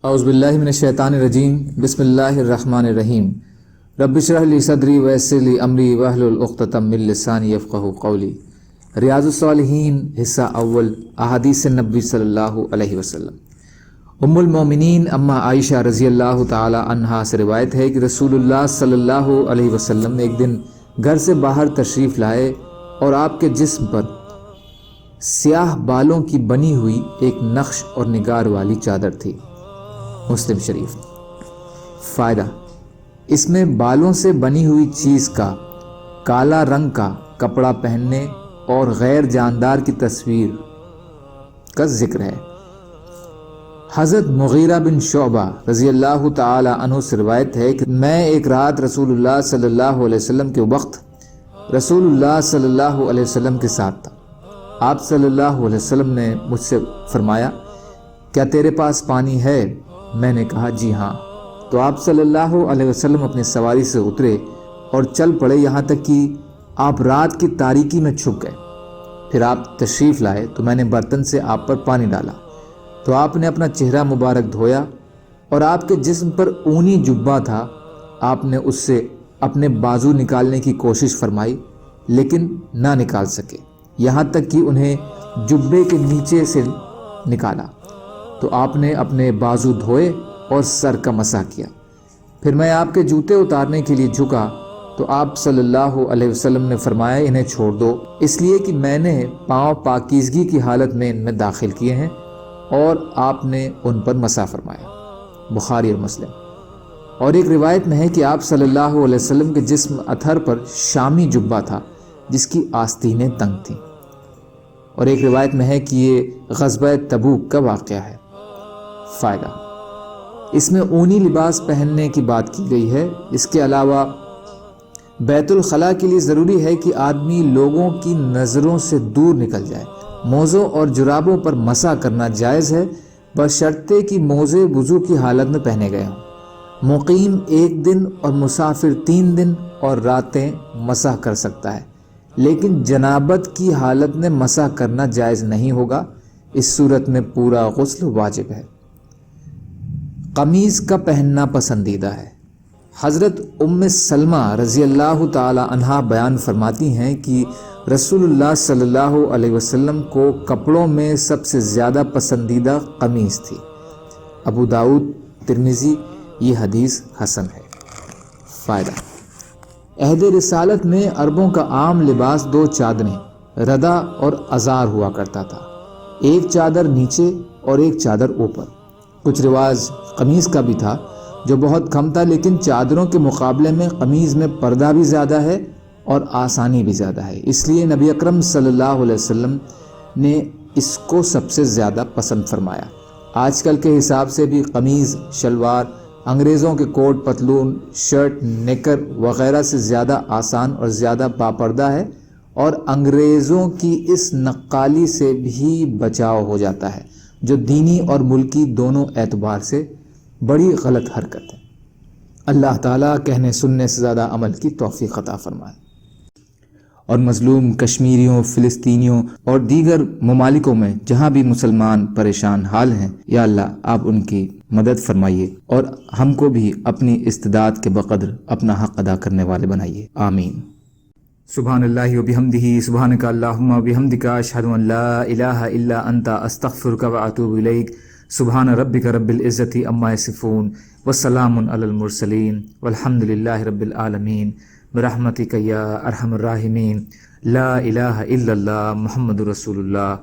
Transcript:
اعوذ باللہ من الشیطان الرجیم بسم اللہ الرحمن الرحیم رب اشرح لی صدری ویسر لی امری واحلل عقدۃ من لسانی یفقہوا قولی۔ ریاض الصالحین حصہ اول، احادیث نبی صلی اللہ علیہ وسلم۔ ام المومنین اما عائشہ رضی اللہ تعالی عنہا سے روایت ہے کہ رسول اللہ صلی اللہ علیہ وسلم ایک دن گھر سے باہر تشریف لائے اور آپ کے جسم پر سیاہ بالوں کی بنی ہوئی ایک نقش اور نگار والی چادر تھی۔ مسلم شریف۔ فائدہ: اس میں بالوں سے بنی ہوئی چیز کا کالا رنگ کا کپڑا پہننے اور غیر جاندار کی تصویر کا ذکر ہے۔ حضرت مغیرہ بن شعبہ رضی اللہ تعالی عنہ سے روایت ہے کہ میں ایک رات رسول اللہ صلی اللہ علیہ وسلم کے وقت رسول اللہ صلی اللہ علیہ وسلم کے ساتھ تھا۔ آپ صلی اللہ علیہ وسلم نے مجھ سے فرمایا، کیا تیرے پاس پانی ہے؟ میں نے کہا جی ہاں۔ تو آپ صلی اللہ علیہ وسلم اپنی سواری سے اترے اور چل پڑے یہاں تک کہ آپ رات کی تاریکی میں چھپ گئے۔ پھر آپ تشریف لائے تو میں نے برتن سے آپ پر پانی ڈالا تو آپ نے اپنا چہرہ مبارک دھویا اور آپ کے جسم پر اونی جبہ تھا۔ آپ نے اس سے اپنے بازو نکالنے کی کوشش فرمائی لیکن نہ نکال سکے، یہاں تک کہ انہیں جبے کے نیچے سے نکالا تو آپ نے اپنے بازو دھوئے اور سر کا مسح کیا۔ پھر میں آپ کے جوتے اتارنے کے لیے جھکا تو آپ صلی اللہ علیہ وسلم نے فرمایا، انہیں چھوڑ دو، اس لیے کہ میں نے پاؤں پاکیزگی کی حالت میں ان میں داخل کیے ہیں، اور آپ نے ان پر مسح فرمایا۔ بخاری اور مسلم۔ اور ایک روایت میں ہے کہ آپ صلی اللہ علیہ وسلم کے جسم اطہر پر شامی جبہ تھا جس کی آستینیں تنگ تھیں۔ اور ایک روایت میں ہے کہ یہ غزوہ تبوک کا واقعہ ہے۔ فائدہ: اس میں اونی لباس پہننے کی بات کی گئی ہے۔ اس کے علاوہ بیت الخلاء کے لیے ضروری ہے کہ آدمی لوگوں کی نظروں سے دور نکل جائے۔ موزوں اور جرابوں پر مسح کرنا جائز ہے بشرطے کہ موزے وضو کی حالت میں پہنے گئے ہوں۔ مقیم 1 دن اور مسافر 3 دن اور راتیں مسح کر سکتا ہے، لیکن جنابت کی حالت میں مسح کرنا جائز نہیں ہوگا۔ اس صورت میں پورا غسل واجب ہے۔ قمیض کا پہننا پسندیدہ ہے۔ حضرت ام سلمہ رضی اللہ تعالی عنہا بیان فرماتی ہیں کہ رسول اللہ صلی اللہ علیہ وسلم کو کپڑوں میں سب سے زیادہ پسندیدہ قمیض تھی۔ ابو داؤد، ترمذی۔ یہ حدیث حسن ہے۔ فائدہ: عہد رسالت میں عربوں کا عام لباس 2 چادریں ردا اور ازار ہوا کرتا تھا، ایک چادر نیچے اور ایک چادر اوپر۔ کچھ رواج قمیض کا بھی تھا جو بہت کم تھا، لیکن چادروں کے مقابلے میں قمیض میں پردہ بھی زیادہ ہے اور آسانی بھی زیادہ ہے، اس لیے نبی اکرم صلی اللہ علیہ وسلم نے اس کو سب سے زیادہ پسند فرمایا۔ آج کل کے حساب سے بھی قمیض، شلوار انگریزوں کے کوٹ، پتلون، شرٹ، نیکر وغیرہ سے زیادہ آسان اور زیادہ باپردہ ہے، اور انگریزوں کی اس نقالی سے بھی بچاؤ ہو جاتا ہے جو دینی اور ملکی دونوں اعتبار سے بڑی غلط حرکت ہے۔ اللہ تعالیٰ کہنے سننے سے زیادہ عمل کی توفیق عطا فرمائے۔ اور مظلوم کشمیریوں، فلسطینیوں اور دیگر ممالکوں میں جہاں بھی مسلمان پریشان حال ہیں، یا اللہ آپ ان کی مدد فرمائیے اور ہم کو بھی اپنی استطاعت کے بقدر اپنا حق ادا کرنے والے بنائیے، آمین۔ سبحان اللہ وبحمدہ، سبحانک اللہم وبحمدک، اشہد ان لا الہ الا انت، استغفرک واتوب الیک۔ سبحان ربک رب العزت عما یصفون، وسلام علی المرسلین، والحمد للہ رب العالمین، برحمتک یا ارحم الراحمین، لا الہ الا اللہ، محمد رسول اللہ۔